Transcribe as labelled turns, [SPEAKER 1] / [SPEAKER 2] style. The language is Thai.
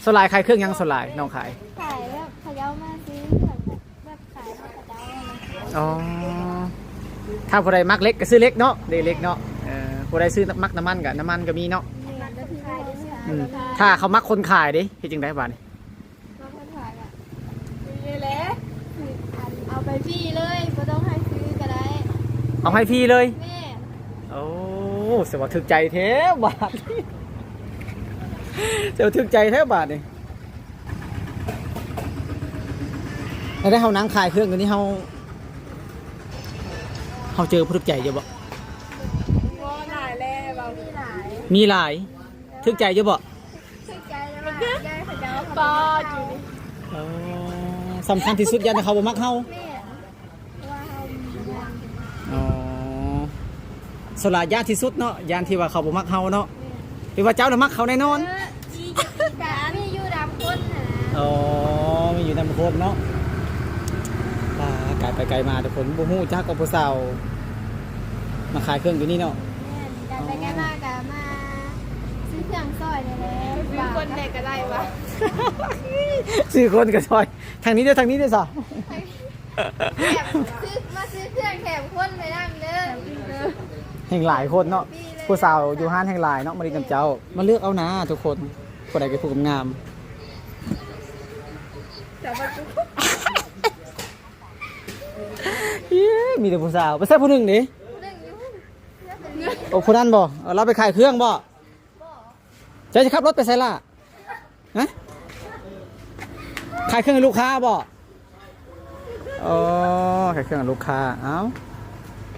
[SPEAKER 1] สลายขายเครื่องยังสลายน้องขาย
[SPEAKER 2] ขายแบบเขาเย้ามาซื้อแบบขายเขาเย้า
[SPEAKER 1] อ๋อถ้าผู้ใดมักเล็กก็ซื้อเล็กเนาะเดเล็กเนาะผู้ใดซื้อมักน้ำมันกับน้ำมันก็มีเนาะถ้าเขามักคนขายดิที่จริงได้บ้านี่
[SPEAKER 2] เอาไปพี่เลยไม่ต้องให้ซื้อก็ได้
[SPEAKER 1] เอาให้พี่เลย
[SPEAKER 2] แม่
[SPEAKER 1] โอ้เสียว่าถึกใจแท้บาทเสียว่าถึกใจแท้บาทนี่แล้วได้เขานั่งขายเครื่องตัวนี้เขาเจอผู้ถึกใจเยอะบ่
[SPEAKER 2] หลายแล้วบาง
[SPEAKER 1] มีหลายถึกใจเยอะบ่
[SPEAKER 2] ถึกใจแล้วว่าได้เขาเย้าปอจู
[SPEAKER 1] สำคัญที่สุดยันเขาบ่มักเฮาสลายยาที่สุดเนาะยานที่ว่าเขาบ่มักเฮาเนาะหรือว่าเจ้าน่ะมักเขาแน่นอน
[SPEAKER 2] มีอยู่ดำคนนะ
[SPEAKER 1] อ๋อมีอยู่ดำคนเนาะไกลไปไกลมาแต่คนบ่ฮู้จักกับผู้สาวมาขายเครื่องอยู่นี่เนาะ
[SPEAKER 2] ไกลไปไกลมาก็มาซื้อเครื่องซอยนี่แหละซื้อคนเด็กก็ได้วะ
[SPEAKER 1] ซื้อคนก็ซอยทางนี้เด้อทางนี้เด้อซะ
[SPEAKER 2] มาซื้อเครื่องแถมคนไปนั่งเด้อ
[SPEAKER 1] แห่งหลายคนเนาะผู้สาวอยู่ห้านแห่งหลายเนาะมาดีกับเจ้ามาเลือกเอานะทุกคนคนใดก็ผู้งามมีแต่ผู้สาวไปใส่ผู้หนึ่งดิโอ้คนนั้นบ่เราไปขายเครื่องบ่จะขับรถไปใส่ล่ะฮะขายเครื่องให้ลูกค้าบ่อ๋อขายเครื่องให้ลูกค้าเอ้า